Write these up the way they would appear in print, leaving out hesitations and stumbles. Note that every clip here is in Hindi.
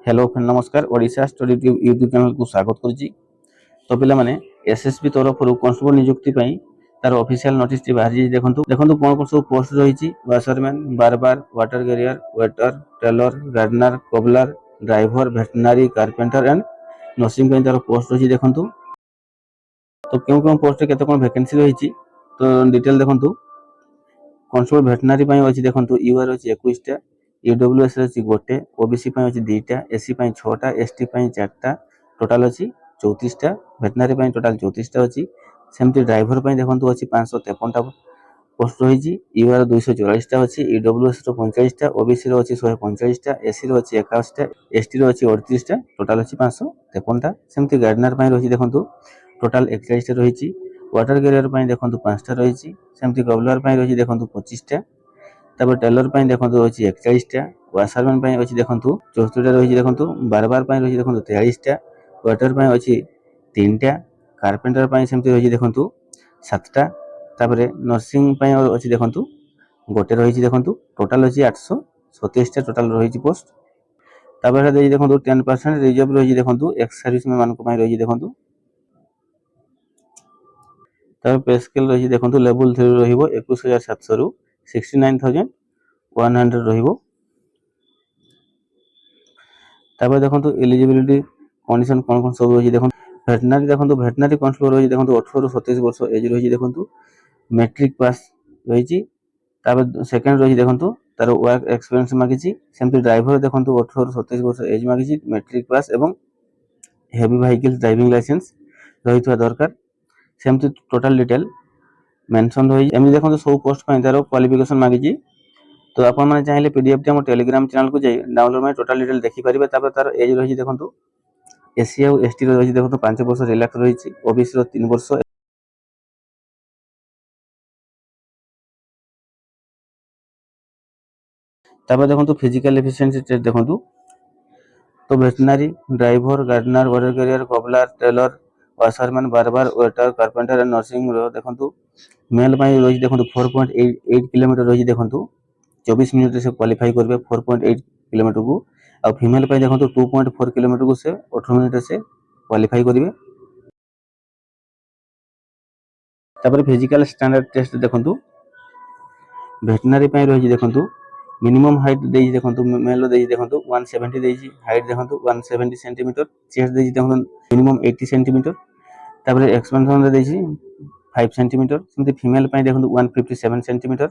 हेलो फ्रेंड नमस्कार Odisha study tube YouTube channel को स्वागत करुच्ची। तो पिला माने एसएसबी तरफ कांस्टेबल नियुक्ति पई तार ऑफिशियल नोटिस टी बाहर देखंतु कोन कोन सब पोस्ट रहिछि washerman barber water carrier waiter tailor gardener cobbler driver veterinary carpenter and nursing पई तार पोस्ट रहिछि देखंतु। तो केउ पोस्ट केते कोन वैकेंसी रहिछि तो डिटेल देखंतु। कांस्टेबल वेटरनरी पई अछि देखंतु यूआर अछि 21 टा ईडब्ल्यूएस अछि गोटे ओबीसी पई अछि 2 टा एससी पई 6 टा एसटी पई 4 टा टोटल अछि 34 टा वेटरनरी पई टोटल 34 टा अछि। सेमति ड्राइवर पई देखंतु अछि 553 टा पोस्ट रहिछि यूआर 244 टा अछि ईडब्ल्यूएस रो 45 टा ओबीसी रो अछि 145 टा एससी रो अछि 51 टा एसटी रो अछि 38 टा टोटल अछि 553 टा। सेमति गार्डनर पई रहिछि देखंतु टोटल 41 टा रहिछि। वाटर कैरियर पई देखंतु 5 टा रहिछि। सेमति गबलर पई रहिछि देखंतु 25 टा। तब टेलर पई देखंतु अछि 41 टा वाशरमैन पई अछि देखंतु 74 टा रहिछि देखंतु बारबार पई रहिछि देखंतु 43 टा वेटर पई अछि 3 टा कारपेंटर पई सेमति रहिछि देखंतु 7 टा तबरे नर्सिंग पई अछि देखंतु गोटे रहिछि देखंतु टोटल अछि 827 टा टोटल रहिछि पोस्ट। तबरे देइ देखंतु 10% रिजर्व रहिछि देखंतु एक्स सर्विसमैन मान को पई रहिछि देखंतु। तब पे स्केल रहिछि देखंतु लेवल 3 रहिबो 21700 रु 69100 रहिबो। तबे देखंतु एलिजिबिलिटी कंडीशन कोन सब रहिछि देखंतु वेटरनरी कांस्टेबल रहिछि देखंतु 18 रु 27 वर्ष एज रहिछि देखंतु मैट्रिक पास रहिछि। तबे सेकंड रहिछि देखंतु तार वर्क एक्सपीरियंस मागिछि। सेमति ड्राइवर देखंतु 18 रु 27 वर्ष एज मागिछि मैट्रिक पास एवं हेवी व्हीकल ड्राइविंग लाइसेंस रहितवा दरकार। सेमति टोटल डिटेल मेंशन रहि एमि देखंतु सब पोस्ट पई तार क्वालिफिकेशन मागिछि। तो आपण माने चाहिले पीडीएफ टी हम टेलीग्राम चैनल को जाई डाउनलोड में टोटल डिटेल देखि परिबे। तापर तार एज रहिछि देखंतु एससी और एसटी रहिछि देखंतु 5 वर्ष रिलैक्स रहिछि ओबीसी रो 3 वर्ष। तापर देखंतु फिजिकल एफिशिएंसी टेस्ट देखंतु। तो veterinary driver gardener water carrier cobbler tailor washerman barber waiter carpenter and nursing रो देखंतु मेल पई रहिछि देखंतु 4.8 किलोमीटर रहिछि देखंतु 24 मिनिट से क्वालिफाई करबे 4.8 किलोमीटर को। आ फीमेल पे देखंतु 2.4 किलोमीटर को से 18 मिनिट से क्वालिफाई करिवे। तापर फिजिकल स्टैंडर्ड टेस्ट देखंतु वेटरनरी पे रहि देखंतु मिनिमम हाइट देइ देखंतु मेल देइ देखंतु 170 देइ हाइट देखंतु 170 सेंटीमीटर चेस्ट देइ देखंतु मिनिमम 80 सेंटीमीटर। तापर एक्सपेंशन देइ 5 सेंटीमीटर सेमति फीमेल पे देखंतु 157 सेंटीमीटर।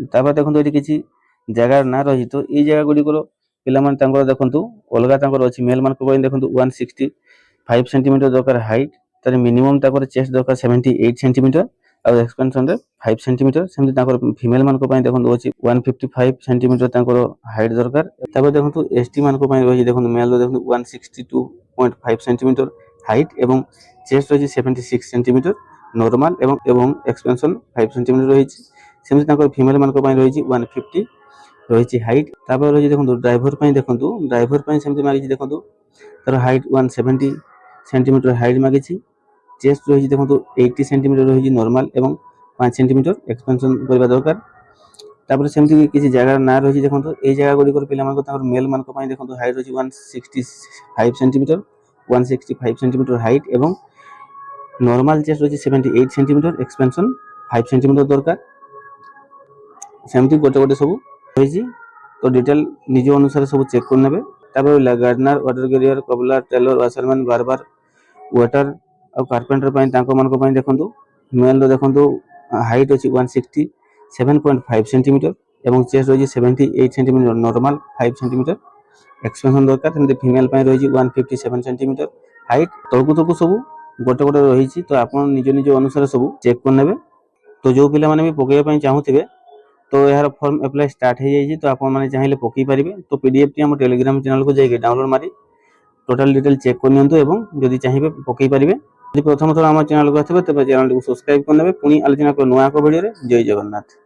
तापर देखंतु एठी किछि जगह ना रहि तो ई जगह गुडी को पिला मन तांकर देखंतु अलगा तांकर अछि मेल मान को पई देखंतु 165 सेंटीमीटर दरकार हाइट तार मिनिमम ताकर चेस्ट दरकार 78 सेंटीमीटर और एक्सपेंशन रे 5 सेंटीमीटर। सेमति ताकर फीमेल मान को पई देखंतु अछि 155 सेंटीमीटर ताकर हाइट दरकार। तापर देखंतु एसटी मान को पई रहि देखंतु मेल देखंतु 162.5 सेंटीमीटर हाइट एवं चेस्ट अछि 76 सेंटीमीटर नॉर्मल एवं एक्सपेंशन 5 सेंटीमीटर रहि। सेमति ताकर फीमेल मान को पई रहि 150 रही हाइट। तापर रही देखंतु ड्राइवर पई सेमति मागिछि देखंतु तार हाइट 170 सेंटीमीटर हाइट मागिछि। चेस्ट रही देखंतु 80 सेंटीमीटर रही नॉर्मल एवं 5 सेंटीमीटर एक्सपेंशन करबा दरकार। तापर सेमति किछि जगह ना रही देखंतु ए जगह गुडी को पिला मान को तार मेल मान को पई देखंतु हाइट रही 165 सेंटीमीटर 165 सेंटीमीटर हाइट एवं नॉर्मल चेस्ट रही 78 सेंटीमीटर एक्सपेंशन 5 सेंटीमीटर दरकार। सेमति गोटे गोटे सब रही तो डिटेल निज अनुसार सब चेक कर नेबे। तापर gardener water carrier cobbler tailor washerman barber waiter और कारपेंटर पई तांको मान को पई देखंतु मेल रो देखंतु हाइट अछि 167.5 सेंटीमीटर एवं चेस्ट रही 78 सेंटीमीटर नॉर्मल 5 सेंटीमीटर एक्सपेंशन दरकार। सेमति फीमेल पई रही 157 सेंटीमीटर हाइट तळकु सब गोटे गोटे रही। तो आपण निज निज अनुसार सब चेक कर नेबे। तो जो पिला माने भी पकेया पई चाहुथिबे तो यार फॉर्म अप्लाई स्टार्ट हो जाइए तो आपण माने चाहिले पकई पारिबे। तो पीडीएफ टी हम टेलीग्राम चैनल को जाइए डाउनलोड मारी टोटल डिटेल चेक कर नियंतु एवं जदि चाहिए पकई पारिबे। यदि प्रथम थर हम चैनल को आथिबे तबे चैनल को सब्सक्राइब कर नेबे। पुनी आलोचना को नुआ को वीडियो रे जय जगन्नाथ।